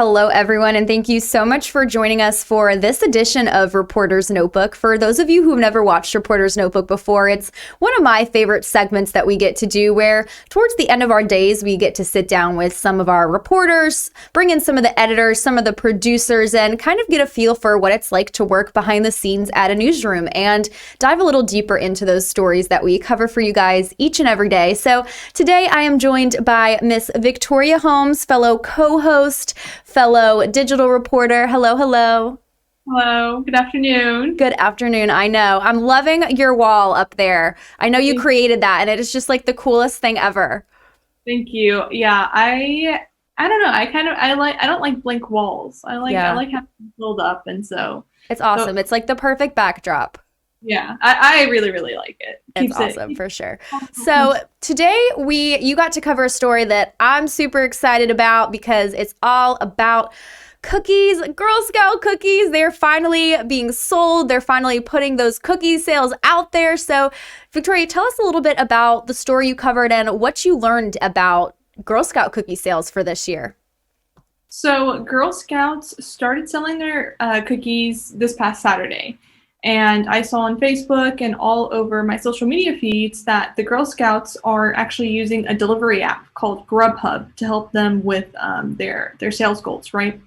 Hello, everyone, and thank you so much for joining us for this edition of Reporter's Notebook. For those of you who have never watched Reporter's Notebook before, it's one of my favorite segments that we get to do where towards the end of our days, we get to sit down with some of our reporters, bring in some of the editors, some of the producers, and kind of get a feel for what it's like to work behind the scenes at a newsroom and dive a little deeper into those stories that we cover for you guys each and every day. So today I am joined by Miss Victoria Holmes, fellow co-host, fellow digital reporter. Hello, hello. Hello, good afternoon. Good afternoon. I know. I'm loving your wall up there. I know you created that, and it is just like the coolest thing ever. Thank you. Yeah, I don't know. I don't like blank walls. I like having them filled up, and so It's awesome. It's like the perfect backdrop. yeah, I really really like it. It's awesome for sure. So today you got to cover a story that I'm super excited about because it's all about cookies, Girl Scout cookies. They're finally being sold. They're finally putting those cookie sales out there. So Victoria, tell us a little bit about the story you covered and what you learned about Girl Scout cookie sales for this year. So Girl Scouts started selling their cookies this past Saturday. And I saw on Facebook and all over my social media feeds that the Girl Scouts are actually using a delivery app called Grubhub to help them with their sales goals, right?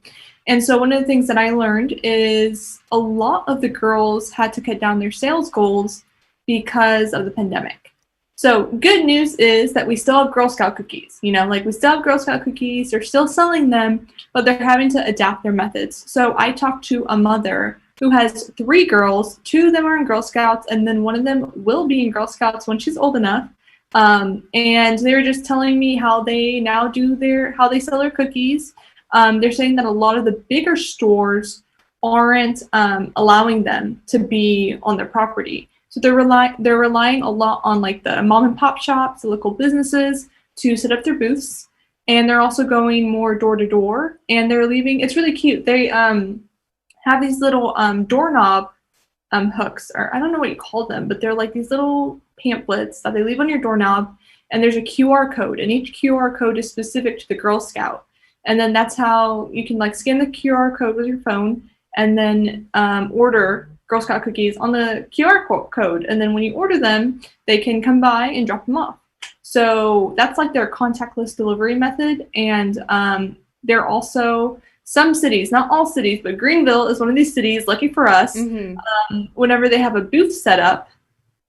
And so one of the things that I learned is a lot of the girls had to cut down their sales goals because of the pandemic. So good news is that we still have Girl Scout cookies. We still have Girl Scout cookies. They're still selling them, but they're having to adapt their methods. So I talked to a mother who has 3 girls. 2 of them are in Girl Scouts, and then one of them will be in Girl Scouts when she's old enough. And they were just telling me how they now how they sell their cookies. They're saying that a lot of the bigger stores aren't allowing them to be on their property. So they're relying a lot on like the mom and pop shops, the local businesses to set up their booths. And they're also going more door to door, and they're leaving. It's really cute. They have these little doorknob hooks, or I don't know what you call them, but they're like these little pamphlets that they leave on your doorknob, and there's a QR code, and each QR code is specific to the Girl Scout. And then that's how you can like scan the QR code with your phone and then order Girl Scout cookies on the QR code. And then when you order them, they can come by and drop them off. So that's like their contactless delivery method. And they're also some cities, not all cities, but Greenville is one of these cities, lucky for us. Mm-hmm. Whenever they have a booth set up,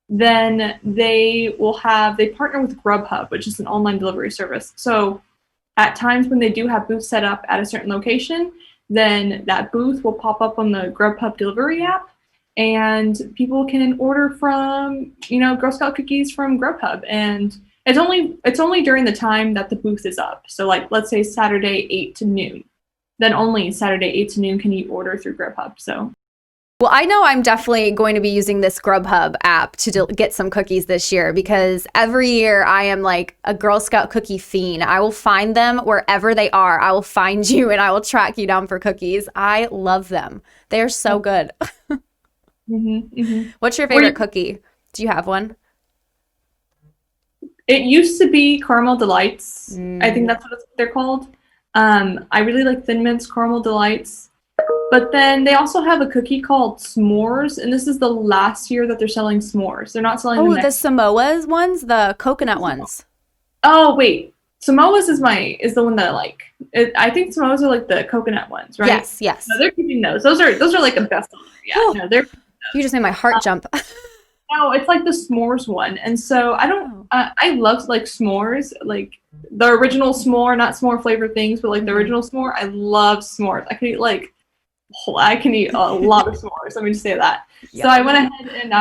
then they partner with Grubhub, which is an online delivery service. So at times when they do have booths set up at a certain location, then that booth will pop up on the Grubhub delivery app, and people can order from, Girl Scout cookies from Grubhub. And it's only during the time that the booth is up. So like, let's say Saturday 8 to noon. Then only Saturday 8 to noon can you order through Grubhub. So, well, I know I'm definitely going to be using this Grubhub app to get some cookies this year because every year I am like a Girl Scout cookie fiend. I will find them wherever they are. I will find you and I will track you down for cookies. I love them. They are so good. Mm-hmm, mm-hmm. What's your favorite cookie? Do you have one? It used to be Caramel Delights. I think that's what they're called. I really like Thin Mints Caramel Delights. But then they also have a cookie called S'mores, and this is the last year that they're selling s'mores. They're not selling the Samoa's ones, the coconut ones. Oh, wait. Samoa's is the one that I like. I think Samoa's are like the coconut ones, right? Yes. No, they're keeping those. Those are like the best seller. Yeah, no, they're. You just made my heart jump. No, it's like the s'mores one. And so I love like s'mores, like the original s'more, not s'more flavored things, but like the original s'more. I love s'mores. I can eat a lot of s'mores. Let me just say that. Yeah. So I went ahead and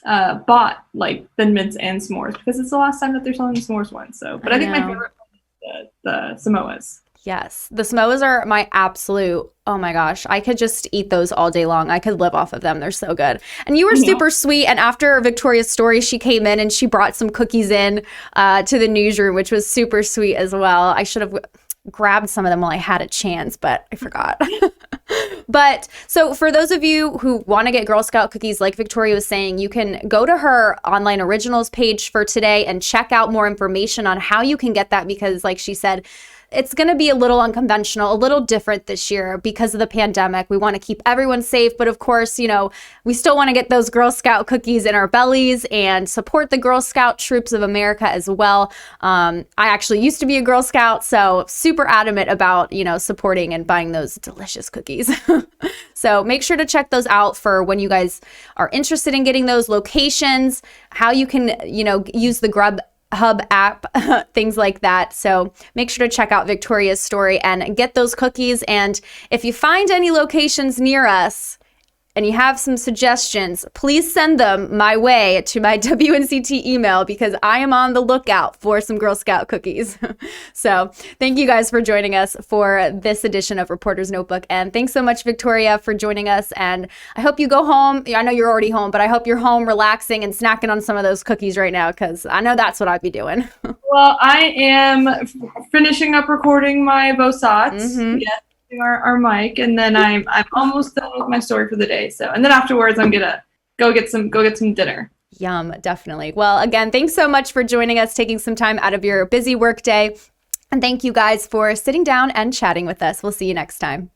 I bought like Thin Mints and s'mores because it's the last time that they're selling the s'mores one. So, but I think my favorite one is the Samoas. Yes, the Samoas are my absolute, oh my gosh, I could just eat those all day long. I could live off of them. They're so good. And you were super sweet. And after Victoria's story, she came in and she brought some cookies in to the newsroom, which was super sweet as well. I should have grabbed some of them while I had a chance, but I forgot. But so for those of you who want to get Girl Scout cookies, like Victoria was saying, you can go to her online originals page for today and check out more information on how you can get that, because like she said, it's going to be a little unconventional, a little different this year because of the pandemic. We want to keep everyone safe, but of course, we still want to get those Girl Scout cookies in our bellies and support the Girl Scout troops of America as well. I actually used to be a Girl Scout, so super adamant about, supporting and buying those delicious cookies. So make sure to check those out for when you guys are interested in getting those locations, how you can, use the Grubhub app, things like that. So make sure to check out Victoria's story and get those cookies. And if you find any locations near us and you have some suggestions, please send them my way to my WNCT email because I am on the lookout for some Girl Scout cookies. So thank you guys for joining us for this edition of Reporter's Notebook. And thanks so much, Victoria, for joining us. And I hope you go home. I know you're already home, but I hope you're home relaxing and snacking on some of those cookies right now because I know that's what I'd be doing. Well, I am finishing up recording my Bosats. Mm-hmm. Yes. Our mic, and then I'm almost done with my story for the day. So, and then afterwards, I'm gonna go get some dinner. Yum, definitely. Well, again, thanks so much for joining us, taking some time out of your busy work day, and thank you guys for sitting down and chatting with us. We'll see you next time.